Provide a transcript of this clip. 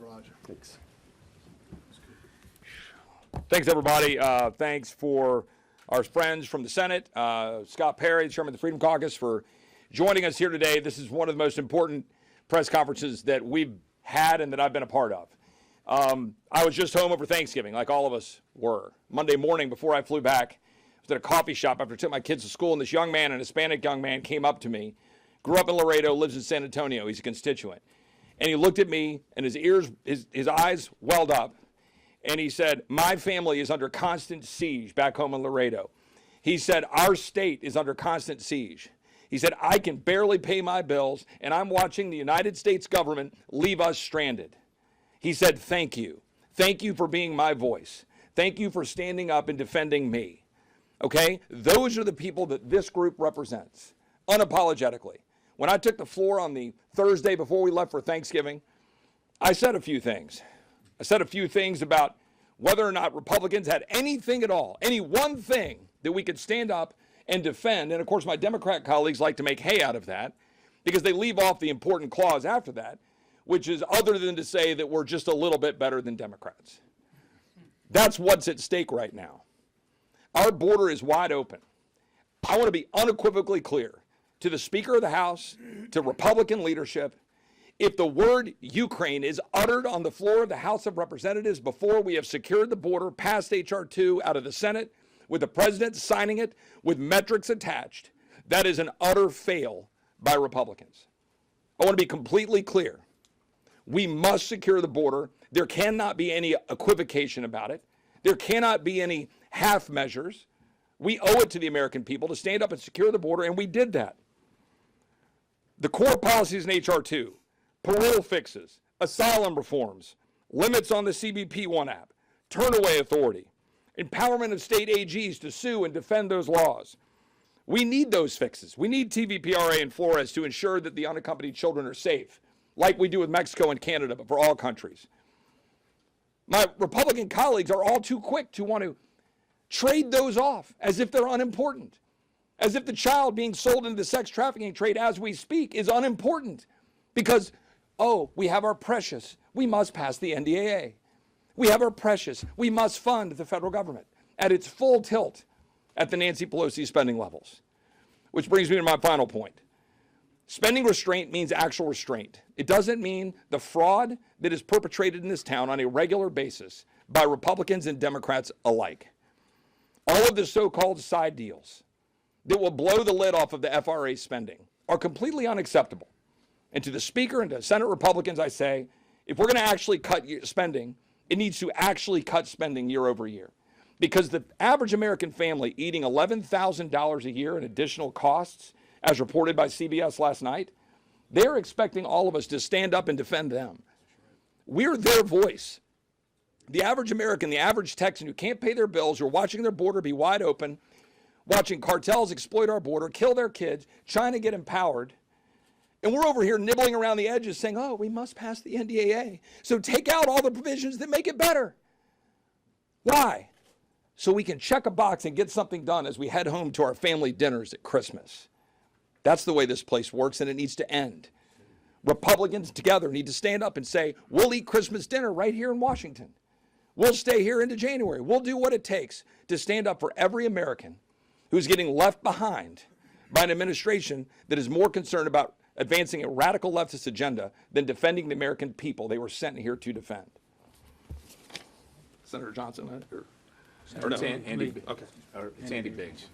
Roger. Thanks. Thanks, everybody. Thanks for our friends from the Senate, Scott Perry, the chairman of the Freedom Caucus, for joining us here today. This is one of the most important press conferences that we've had and that I've been a part of. I was just home over Thanksgiving, like all of us were. Monday morning, before I flew back, I was at a coffee shop after I took my kids to school, and this young man, an Hispanic young man, came up to me, grew up in Laredo, lives in San Antonio. He's a constituent. And he looked at me, and his eyes welled up, and he said, "My family is under constant siege back home in Laredo." He said, "Our state is under constant siege." He said, "I can barely pay my bills, and I'm watching the United States government leave us stranded." He said, "Thank you. Thank you for being my voice. Thank you for standing up and defending me." Okay? Those are the people that this group represents, unapologetically. When I took the floor on the Thursday before we left for Thanksgiving, I said a few things. I said a few things about whether or not Republicans had anything at all, any one thing that we could stand up and defend. And of course, my Democrat colleagues like to make hay out of that because they leave off the important clause after that, which is other than to say that we're just a little bit better than Democrats. That's what's at stake right now. Our border is wide open. I want to be unequivocally clear to the Speaker of the House, to Republican leadership. If the word Ukraine is uttered on the floor of the House of Representatives before we have secured the border, passed H.R. 2 out of the Senate, with the president signing it, with metrics attached, that is an utter fail by Republicans. I want to be completely clear. We must secure the border. There cannot be any equivocation about it. There cannot be any half measures. We owe it to the American people to stand up and secure the border, and we did that. The core policies in H.R. 2, parole fixes, asylum reforms, limits on the CBP1 app, turnaway authority, empowerment of state AGs to sue and defend those laws. We need those fixes. We need TVPRA and Flores to ensure that the unaccompanied children are safe, like we do with Mexico and Canada, but for all countries. My Republican colleagues are all too quick to want to trade those off as if they're unimportant, as if the child being sold into the sex trafficking trade as we speak is unimportant because, oh, we have our precious, we must pass the NDAA. We have our precious, we must fund the federal government at its full tilt at the Nancy Pelosi spending levels. Which brings me to my final point. Spending restraint means actual restraint. It doesn't mean the fraud that is perpetrated in this town on a regular basis by Republicans and Democrats alike. All of the so-called side deals that will blow the lid off of the FRA spending are completely unacceptable. And to the Speaker and to Senate Republicans, I say, if we're going to actually cut spending, it needs to actually cut spending year over year. Because the average American family eating $11,000 a year in additional costs, as reported by CBS last night, they're expecting all of us to stand up and defend them. We're their voice. The average American, the average Texan who can't pay their bills, who are watching their border be wide open, watching cartels exploit our border, kill their kids, trying to get empowered. And we're over here nibbling around the edges saying, oh, we must pass the NDAA. So take out all the provisions that make it better. Why? So we can check a box and get something done as we head home to our family dinners at Christmas. That's the way this place works, and it needs to end. Republicans together need to stand up and say, we'll eat Christmas dinner right here in Washington. We'll stay here into January. We'll do what it takes to stand up for every American who's getting left behind by an administration that is more concerned about advancing a radical leftist agenda than defending the American people they were sent here to defend. Senator Johnson? Or no? It's Andy. Okay. It's Andy Biggs.